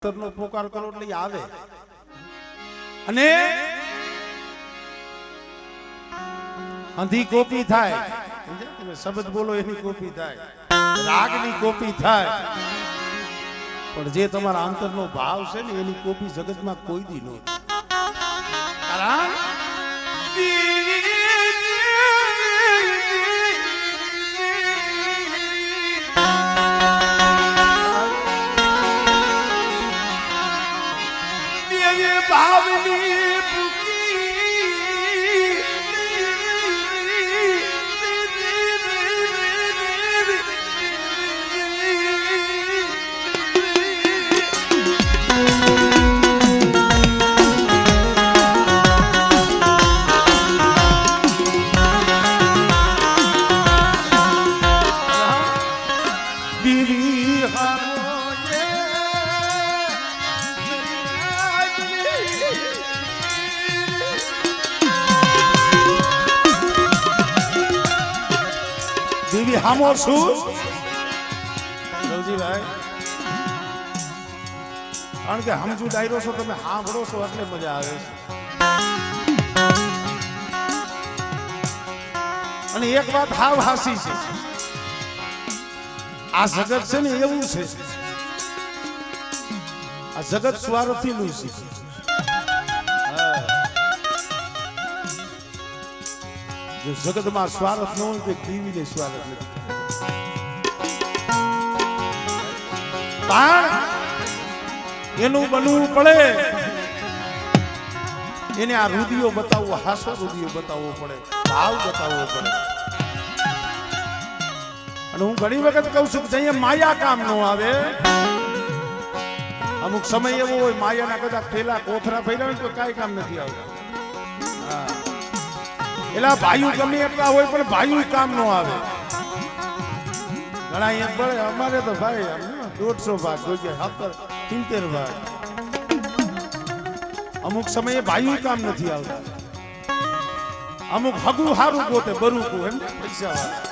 નો પોકાર કરો એટલે આવે અને અંધી કોપી થાય, શબ્દ બોલો એની કોપી થાય, રાગની કોપી થાય, પણ જે તમારા અંતરનો ભાવ છે ને એની કોપી જગતમાં કોઈ દી ન કારણ હામો છું રવજીભાઈ, કારણ કે સમજુ ડાયરો છો તમે, સાંભળો છો એટલે મજા આવે છે. અને એક વાત હાવ હાસી છે, આ જગત છે ને એવું છે, આ જગત સ્વાર્થીનું છે. જો જગતમાં સ્વાર્થ ન હોય તો દેવીને સ્વાર્થ નથી, પણ એનું બનવું પડે, એને આ રૂદીઓ બતાવવો, હાસો રૂદીઓ બતાવવો પડે, ભાવ બતાવવો પડે. અને હું ઘણી વખત કહું છું કે અહીંયા માયા કામ ન આવે. અમુક સમય એવો હોય માયાના કદાચ ઠેલા કોથરા ફેર્યા હોય તો કાંઈ કામ નથી આવતા. એલા ભાઈઓ ગમે એટલા હોય પણ ભાઈઓ કામ ન આવે. ઘણા એમ પડે અમારે તો ભાઈ 150 ભાગ જોઈએ, 70 ભાગ. અમુક સમયે ભાઈઓ કામ નથી આવતા. અમુક હગું હારું ગોતે બરુકું એમ પૈસા વાળા.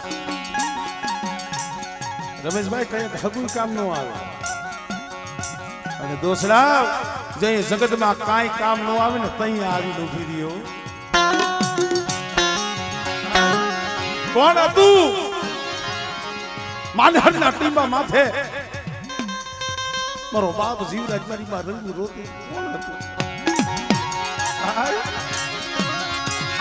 રમેશભાઈ કઈ હગું કામ ન આવે. અને દોસરા જે જગતમાં કાંઈ કામ ન આવે ને તઈ આવીને ઉભી રહ્યો. કોણ હતું માનહરના ટીંબા માથે મારો બાપ જીવરાજ મારી માં રંગું રોતું? કોણ હતું?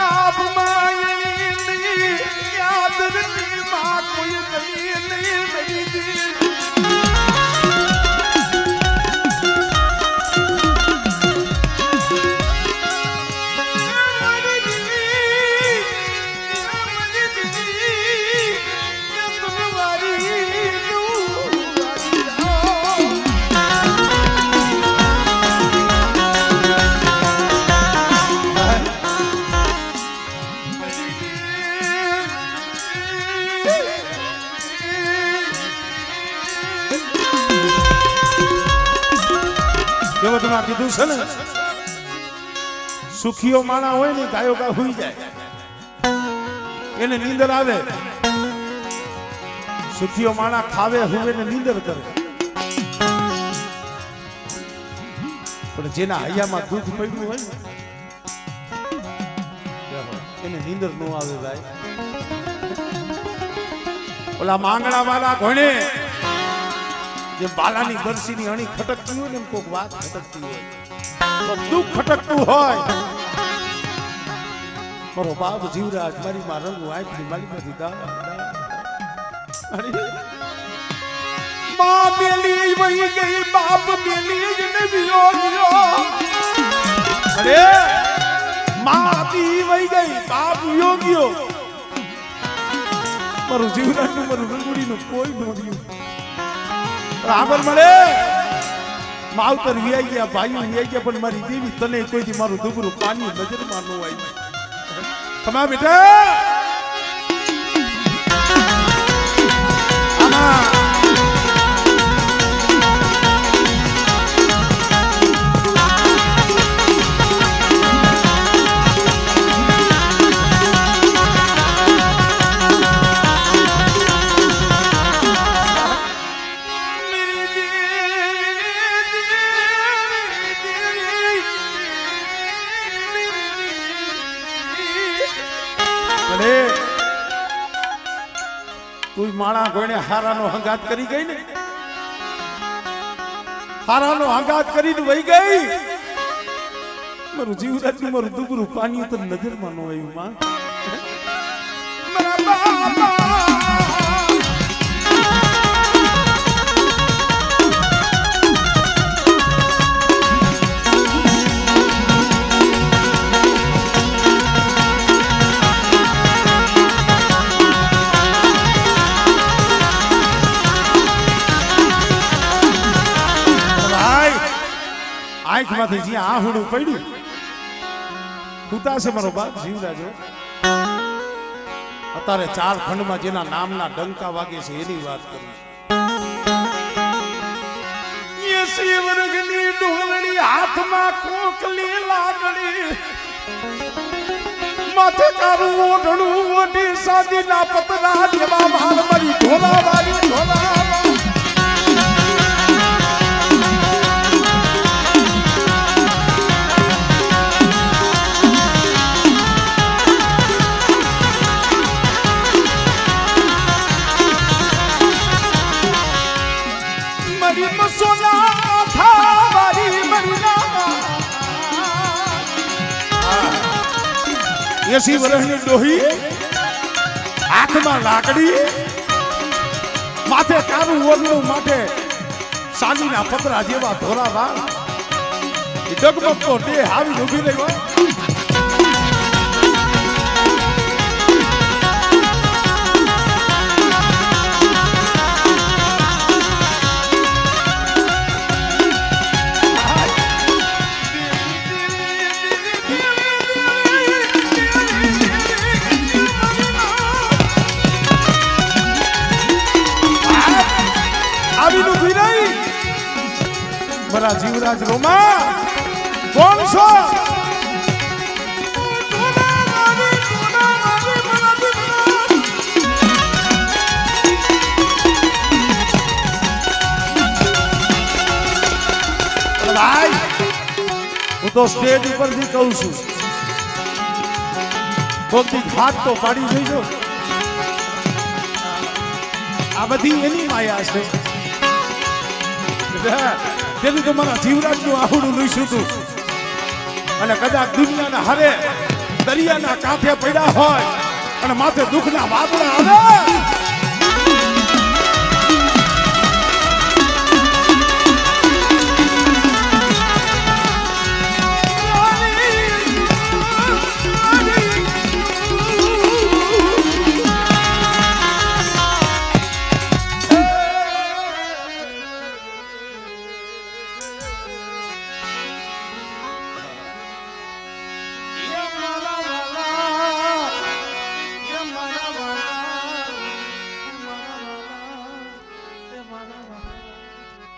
આપ માયની યાદ રતી માં કોઈ દલી નહીં મેરી દી. કીધું છે ને, સુખીઓ માણા હોય ને ગાયો ગા હુઈ જાય, એને નીંદર આવે. સુખીઓ માણા ખાવે હુવે ને નીંદર કરે, પણ જેના હૈયામાં દુઃખ પડ્યું હોય ને એને નીંદર ન આવે ભાઈ. ઓલા માંગણા વાળા ઘોણે જે બાલાની બરસીની અણી ખટકતી હોય ને એમ કોઈક વાત ખટકતી હોય, દુઃખ ખટકતું હોય. મારો બાપ જીવરાજ મારી માં રંગું આંખની માલીમાંથી ગાવા માં મેલી વહી ગઈ, બાપ મેલી જ ને વિયોગ્યો. અરે માતી વહી ગઈ, બાપ વિયોગ્યો. મારું જીવરાજ નું મારું રંગુડીનું કોઈ નોંધ્યું આગળ મળે. માવતર વિયાઈ ગયા, ભાઈઓ વિયાઈ ગયા, પણ મારી દેવી તને કોઈ દી મારું દુબરું પાણી નજરમાં ન આવી. ખમા બેટા માણા કોઈને હારાનો હંગાત કરી ગઈ ને, હારાનો હંગાત કરીને વહી ગઈ. મારું જીવરાજ મારું દુબરું પાણી તો નજરમાં ન આવ્યું માં. મારા બાપા આંખમાંથી જ્યાં આહુડું પડ્યું ઉતાસે મારો બાપ જીવરાજો. અત્યારે 4 ખંડમાં જેના નામના ડંકા વાગે છે એની વાત કરું. એ શિવરગની ડોલણી હાથમાં કોકલી લાગણી, માથે કારું ઓઢણું ઓઢી સાદીના પતરા જેવા વાળ મારી ઢોલા વાળી ઢોલા. એસી વર્ષની ડોહી, હાથમાં લાકડી, માથે કારું ઓરણું, માથે સાંજીના પતરા જેવા ધોરા વાળ, ડગમગતો દેહ આવી ઉભી રહ્યો. મારા જીવરાજ રોમા કોણ છો? ભાઈ હું તો સ્ટેજ ઉપરથી કહું છું, કોઈક હાથ તો પાડી જઈજો. આ બધી એની માયા છે. તેથી તો મારા જીવરાજનું આહુડું લઈશું તું, અને કદાચ દુનિયાના હારે દરિયાના કાંઠે પડ્યા હોય અને માથે દુઃખના વાદળા આવે